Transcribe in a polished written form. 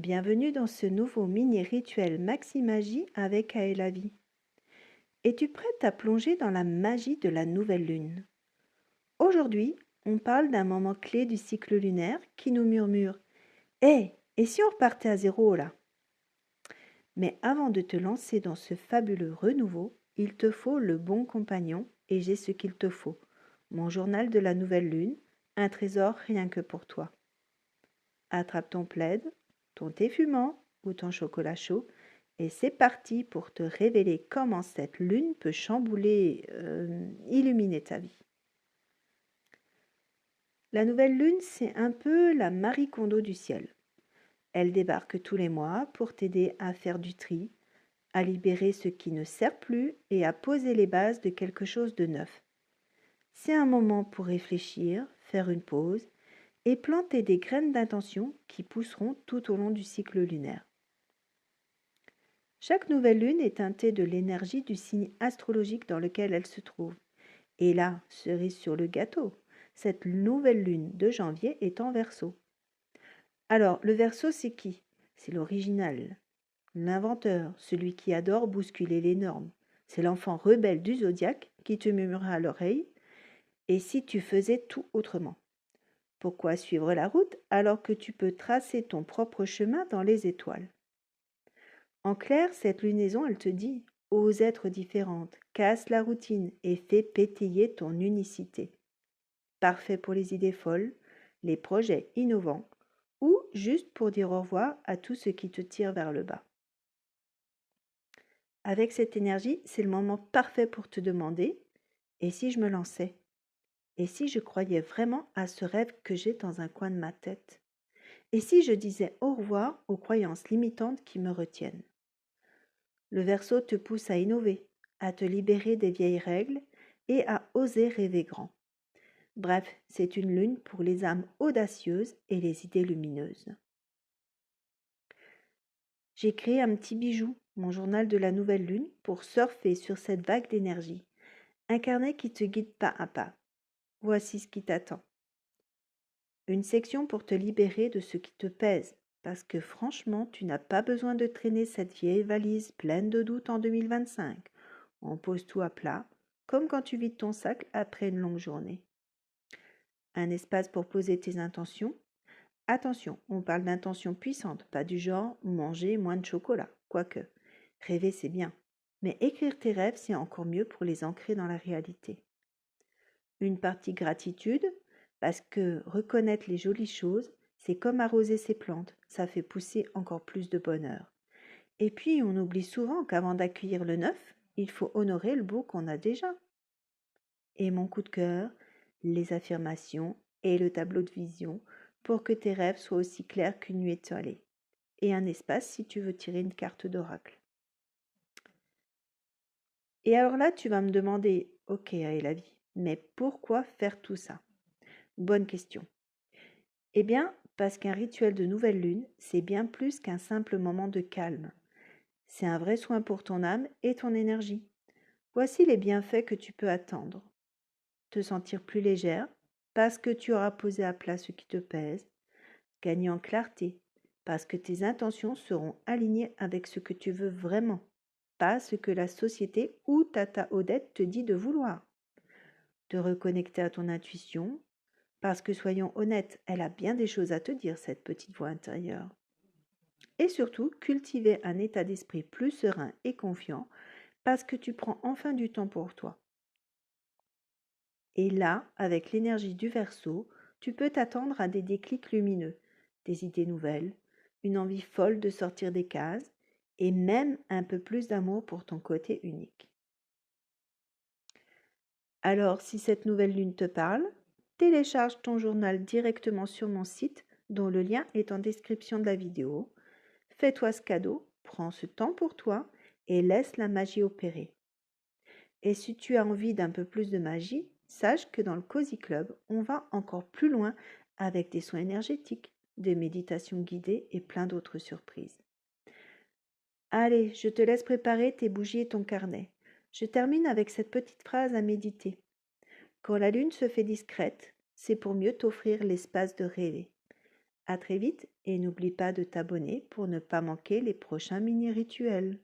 Bienvenue dans ce nouveau mini-rituel Maxi Magie avec Aélavi. Es-tu prête à plonger dans la magie de la nouvelle lune? Aujourd'hui, on parle d'un moment clé du cycle lunaire qui nous murmure: Hé, et si on repartait à zéro là? Mais avant de te lancer dans ce fabuleux renouveau, il te faut le bon compagnon et j'ai ce qu'il te faut. Mon journal de la nouvelle lune, un trésor rien que pour toi. Attrape ton plaid, ton thé fumant ou ton chocolat chaud et c'est parti pour te révéler comment cette lune peut chambouler, illuminer ta vie. La nouvelle lune, c'est un peu la Marie Kondo du ciel. Elle débarque tous les mois pour t'aider à faire du tri, à libérer ce qui ne sert plus et à poser les bases de quelque chose de neuf. C'est un moment pour réfléchir, faire une pause et planter des graines d'intention qui pousseront tout au long du cycle lunaire. Chaque nouvelle lune est teintée de l'énergie du signe astrologique dans lequel elle se trouve. Et là, cerise sur le gâteau, cette nouvelle lune de janvier est en Verseau. Alors, le Verseau, c'est qui? C'est l'original, l'inventeur, celui qui adore bousculer les normes. C'est l'enfant rebelle du zodiaque qui te murmurera à l'oreille: et si tu faisais tout autrement? Pourquoi suivre la route alors que tu peux tracer ton propre chemin dans les étoiles? En clair, cette lunaison, elle te dit: ose être différente, casse la routine et fais pétiller ton unicité. Parfait pour les idées folles, les projets innovants ou juste pour dire au revoir à tout ce qui te tire vers le bas. Avec cette énergie, c'est le moment parfait pour te demander: et si je me lançais? Et si je croyais vraiment à ce rêve que j'ai dans un coin de ma tête? Et si je disais au revoir aux croyances limitantes qui me retiennent? Le Verseau te pousse à innover, à te libérer des vieilles règles et à oser rêver grand. Bref, c'est une lune pour les âmes audacieuses et les idées lumineuses. J'ai créé un petit bijou, mon journal de la nouvelle lune, pour surfer sur cette vague d'énergie. Un carnet qui te guide pas à pas. Voici ce qui t'attend. Une section pour te libérer de ce qui te pèse, parce que franchement, tu n'as pas besoin de traîner cette vieille valise pleine de doutes en 2025. On pose tout à plat, comme quand tu vides ton sac après une longue journée. Un espace pour poser tes intentions. Attention, on parle d'intentions puissantes, pas du genre manger moins de chocolat, quoique. Rêver, c'est bien. Mais écrire tes rêves, c'est encore mieux pour les ancrer dans la réalité. Une partie gratitude, parce que reconnaître les jolies choses, c'est comme arroser ses plantes, ça fait pousser encore plus de bonheur. Et puis, on oublie souvent qu'avant d'accueillir le neuf, il faut honorer le beau qu'on a déjà. Et mon coup de cœur, les affirmations et le tableau de vision pour que tes rêves soient aussi clairs qu'une nuit étoilée. Et un espace si tu veux tirer une carte d'oracle. Et alors là, tu vas me demander: ok, la vie, mais pourquoi faire tout ça? Bonne question. Eh bien, parce qu'un rituel de nouvelle lune, c'est bien plus qu'un simple moment de calme. C'est un vrai soin pour ton âme et ton énergie. Voici les bienfaits que tu peux attendre. Te sentir plus légère, parce que tu auras posé à plat ce qui te pèse. Gagner en clarté, parce que tes intentions seront alignées avec ce que tu veux vraiment, pas ce que la société ou Tata Odette te dit de vouloir. Te reconnecter à ton intuition, parce que soyons honnêtes, elle a bien des choses à te dire, cette petite voix intérieure. Et surtout, cultiver un état d'esprit plus serein et confiant, parce que tu prends enfin du temps pour toi. Et là, avec l'énergie du Verseau, tu peux t'attendre à des déclics lumineux, des idées nouvelles, une envie folle de sortir des cases, et même un peu plus d'amour pour ton côté unique. Alors, si cette nouvelle lune te parle, télécharge ton journal directement sur mon site, dont le lien est en description de la vidéo. Fais-toi ce cadeau, prends ce temps pour toi et laisse la magie opérer. Et si tu as envie d'un peu plus de magie, sache que dans le Cozy Club, on va encore plus loin avec des soins énergétiques, des méditations guidées et plein d'autres surprises. Allez, je te laisse préparer tes bougies et ton carnet. Je termine avec cette petite phrase à méditer. Quand la lune se fait discrète, c'est pour mieux t'offrir l'espace de rêver. À très vite et n'oublie pas de t'abonner pour ne pas manquer les prochains mini-rituels.